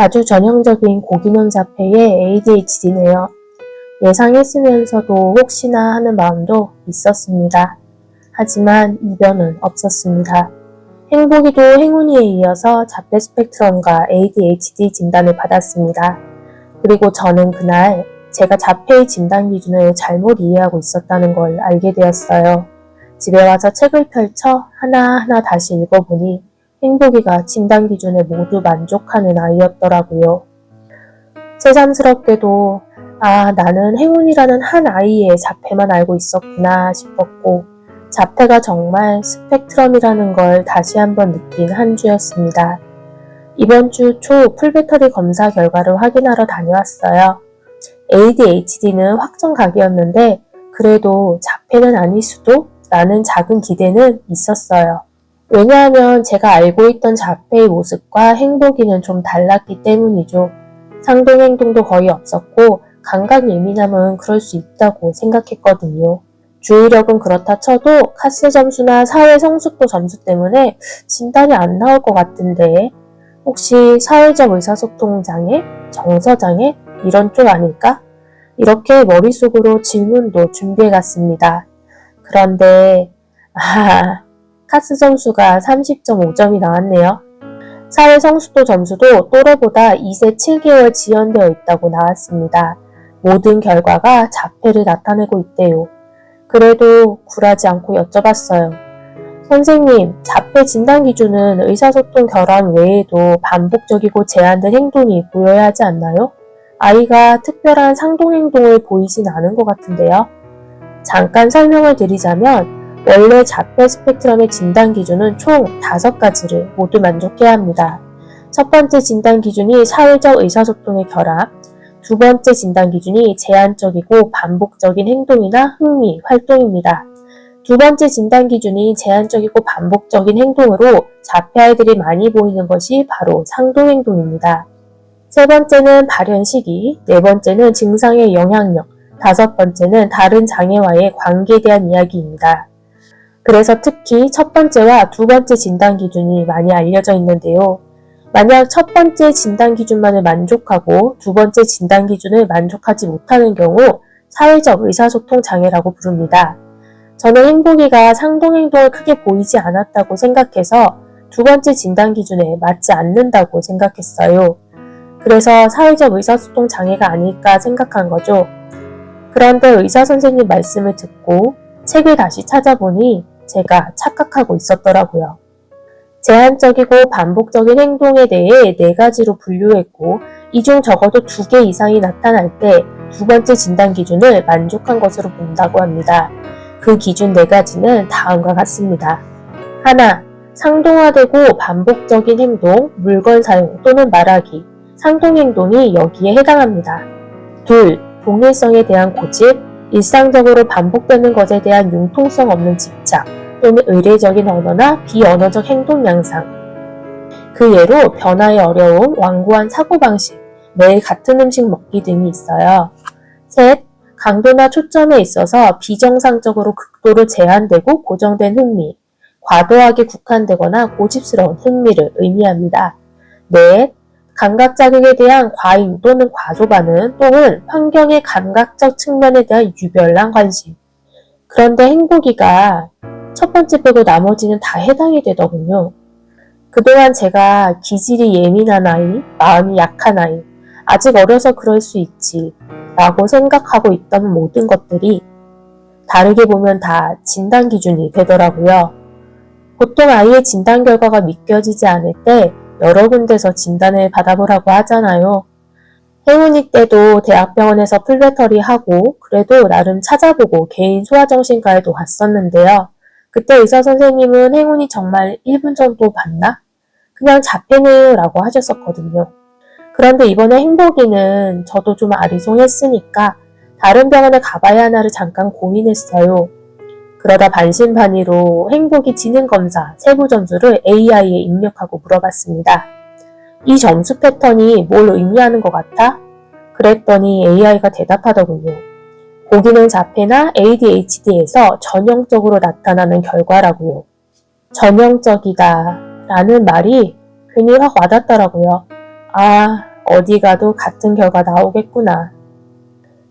아주 전형적인 고기능 자폐의 ADHD네요. 예상했으면서도 혹시나 하는 마음도 있었습니다. 하지만 이변은 없었습니다. 행복이도 행운이에 이어서 자폐 스펙트럼과 ADHD 진단을 받았습니다. 그리고 저는 그날 제가 자폐의 진단 기준을 잘못 이해하고 있었다는 걸 알게 되었어요. 집에 와서 책을 펼쳐 하나하나 다시 읽어보니 행복이가 진단 기준에 모두 만족하는 아이였더라고요. 새삼스럽게도 나는 행운이라는 한 아이의 자폐만 알고 있었구나 싶었고 자폐가 정말 스펙트럼이라는 걸 다시 한번 느낀 한 주였습니다. 이번 주 초 풀배터리 검사 결과를 확인하러 다녀왔어요. ADHD는 확정 각이었는데 그래도 자폐는 아닐 수도? 라는 작은 기대는 있었어요. 왜냐하면 제가 알고 있던 자폐의 모습과 행복이는 좀 달랐기 때문이죠. 상동행동도 거의 없었고 감각 예민함은 그럴 수 있다고 생각했거든요. 주의력은 그렇다 쳐도 카스 점수나 사회 성숙도 점수 때문에 진단이 안 나올 것 같은데 혹시 사회적 의사소통 장애, 정서장애 이런 쪽 아닐까? 이렇게 머릿속으로 질문도 준비해갔습니다. 그런데 카스 점수가 30.5점이 나왔네요. 사회 성숙도 점수도 또래보다 2세 7개월 지연되어 있다고 나왔습니다. 모든 결과가 자폐를 나타내고 있대요. 그래도 굴하지 않고 여쭤봤어요. 선생님, 자폐 진단 기준은 의사소통 결함 외에도 반복적이고 제한된 행동이 보여야 하지 않나요? 아이가 특별한 상동행동을 보이진 않은 것 같은데요. 잠깐 설명을 드리자면 원래 자폐 스펙트럼의 진단 기준은 총 5가지를 모두 만족해야 합니다. 첫 번째 진단 기준이 사회적 의사소통의 결합, 두 번째 진단 기준이 제한적이고 반복적인 행동이나 흥미, 활동입니다. 두 번째 진단 기준이 제한적이고 반복적인 행동으로 자폐 아이들이 많이 보이는 것이 바로 상동행동입니다. 세 번째는 발현 시기, 네 번째는 증상의 영향력, 다섯 번째는 다른 장애와의 관계에 대한 이야기입니다. 그래서 특히 첫 번째와 두 번째 진단 기준이 많이 알려져 있는데요. 만약 첫 번째 진단 기준만을 만족하고 두 번째 진단 기준을 만족하지 못하는 경우 사회적 의사소통 장애라고 부릅니다. 저는 행복이가 상동행동을 크게 보이지 않았다고 생각해서 두 번째 진단 기준에 맞지 않는다고 생각했어요. 그래서 사회적 의사소통 장애가 아닐까 생각한 거죠. 그런데 의사 선생님 말씀을 듣고 책을 다시 찾아보니 제가 착각하고 있었더라고요. 제한적이고 반복적인 행동에 대해 4가지로 분류했고 이 중 적어도 2개 이상이 나타날 때 두 번째 진단 기준을 만족한 것으로 본다고 합니다. 그 기준 4가지는 다음과 같습니다. 하나, 상동화되고 반복적인 행동, 물건 사용 또는 말하기, 상동행동이 여기에 해당합니다. 둘, 동일성에 대한 고집, 일상적으로 반복되는 것에 대한 융통성 없는 집착 또는 의례적인 언어나 비언어적 행동 양상. 그 예로 변화에 어려움, 완고한 사고방식, 매일 같은 음식 먹기 등이 있어요. 셋, 강도나 초점에 있어서 비정상적으로 극도로 제한되고 고정된 흥미, 과도하게 국한되거나 고집스러운 흥미를 의미합니다. 넷, 감각 자극에 대한 과잉 또는 과소반응 또는 환경의 감각적 측면에 대한 유별난 관심. 그런데 행복이가 첫 번째 빼고 나머지는 다 해당이 되더군요. 그동안 제가 기질이 예민한 아이, 마음이 약한 아이, 아직 어려서 그럴 수 있지 라고 생각하고 있던 모든 것들이 다르게 보면 다 진단 기준이 되더라고요. 보통 아이의 진단 결과가 믿겨지지 않을 때 여러 군데서 진단을 받아보라고 하잖아요. 행운이 때도 대학병원에서 풀배터리 하고 그래도 나름 찾아보고 개인 소아정신과에도 갔었는데요. 그때 의사 선생님은 행운이 정말 1분 정도 봤나? 그냥 자폐네요 라고 하셨었거든요. 그런데 이번에 행복이는 저도 좀 아리송했으니까 다른 병원에 가봐야 하나를 잠깐 고민했어요. 그러다 반신반의로 행복이 지능검사 세부 점수를 AI에 입력하고 물어봤습니다. 이 점수 패턴이 뭘 의미하는 것 같아? 그랬더니 AI가 대답하더군요. 고기능 자폐나 ADHD에서 전형적으로 나타나는 결과라고요. 전형적이다 라는 말이 괜히 확 와닿더라고요. 어디 가도 같은 결과 나오겠구나.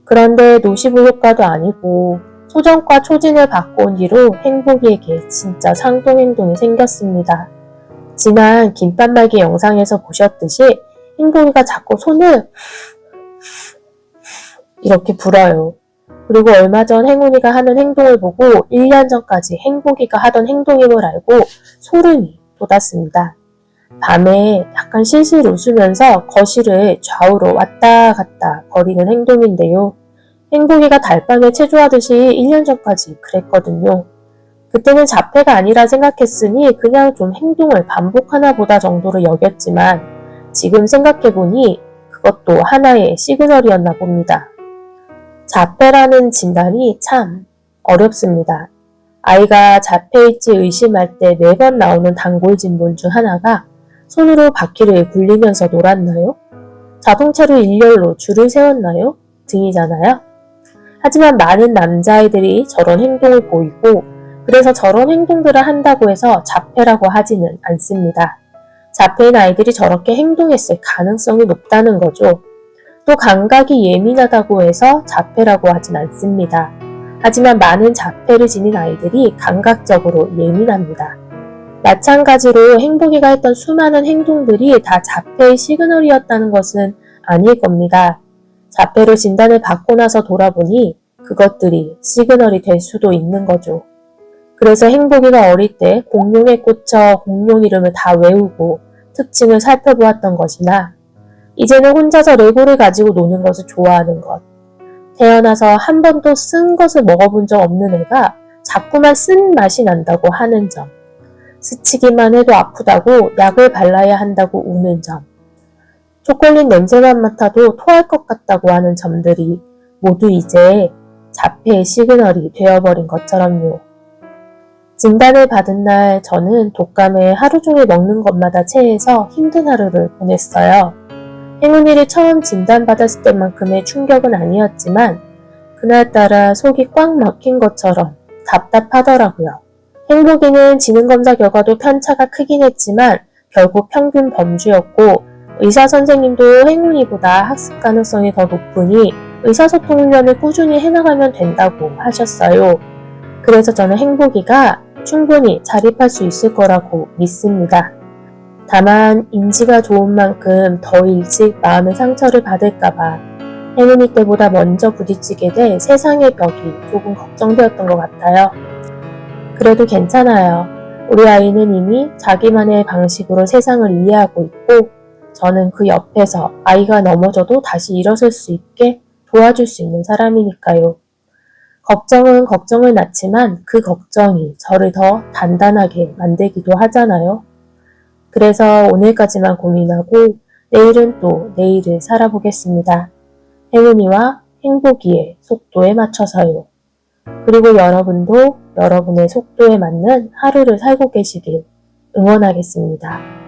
그런데 노시부 효과도 아니고 소정과 초진을 바꿔온 뒤로 행복이에게 진짜 상동행동이 생겼습니다. 지난 김밥 말기 영상에서 보셨듯이 행복이가 자꾸 손을 이렇게 불어요. 그리고 얼마 전 행운이가 하는 행동을 보고 1년 전까지 행복이가 하던 행동임을 알고 소름이 돋았습니다. 밤에 약간 실실 웃으면서 거실을 좌우로 왔다 갔다 거리는 행동인데요. 행복이가 달방에 체조하듯이 1년 전까지 그랬거든요. 그때는 자폐가 아니라 생각했으니 그냥 좀 행동을 반복하나 보다 정도로 여겼지만 지금 생각해보니 그것도 하나의 시그널이었나 봅니다. 자폐라는 진단이 참 어렵습니다. 아이가 자폐일지 의심할 때 매번 나오는 단골 질문 중 하나가 손으로 바퀴를 굴리면서 놀았나요? 자동차로 일렬로 줄을 세웠나요? 등이잖아요. 하지만 많은 남자아이들이 저런 행동을 보이고 그래서 저런 행동들을 한다고 해서 자폐라고 하지는 않습니다. 자폐인 아이들이 저렇게 행동했을 가능성이 높다는 거죠. 또 감각이 예민하다고 해서 자폐라고 하진 않습니다. 하지만 많은 자폐를 지닌 아이들이 감각적으로 예민합니다. 마찬가지로 행복이가 했던 수많은 행동들이 다 자폐의 시그널이었다는 것은 아닐 겁니다. 자폐로 진단을 받고 나서 돌아보니 그것들이 시그널이 될 수도 있는 거죠. 그래서 행복이가 어릴 때 공룡에 꽂혀 공룡 이름을 다 외우고 특징을 살펴보았던 것이나 이제는 혼자서 레고를 가지고 노는 것을 좋아하는 것. 태어나서 한 번도 쓴 것을 먹어본 적 없는 애가 자꾸만 쓴 맛이 난다고 하는 점. 스치기만 해도 아프다고 약을 발라야 한다고 우는 점. 초콜릿 냄새만 맡아도 토할 것 같다고 하는 점들이 모두 이제 자폐의 시그널이 되어버린 것처럼요. 진단을 받은 날 저는 독감에 하루 종일 먹는 것마다 체해서 힘든 하루를 보냈어요. 행운이를 처음 진단받았을 때만큼의 충격은 아니었지만 그날따라 속이 꽉 막힌 것처럼 답답하더라고요. 행복이는 지능검사 결과도 편차가 크긴 했지만 결국 평균 범주였고 의사 선생님도 행운이보다 학습 가능성이 더 높으니 의사소통 훈련을 꾸준히 해나가면 된다고 하셨어요. 그래서 저는 행복이가 충분히 자립할 수 있을 거라고 믿습니다. 다만 인지가 좋은 만큼 더 일찍 마음의 상처를 받을까봐 행운이 때보다 먼저 부딪히게 될 세상의 벽이 조금 걱정되었던 것 같아요. 그래도 괜찮아요. 우리 아이는 이미 자기만의 방식으로 세상을 이해하고 있고 저는 그 옆에서 아이가 넘어져도 다시 일어설 수 있게 도와줄 수 있는 사람이니까요. 걱정은 걱정을 낳지만 그 걱정이 저를 더 단단하게 만들기도 하잖아요. 그래서 오늘까지만 고민하고 내일은 또 내일을 살아보겠습니다. 행운이와 행복이의 속도에 맞춰서요. 그리고 여러분도 여러분의 속도에 맞는 하루를 살고 계시길 응원하겠습니다.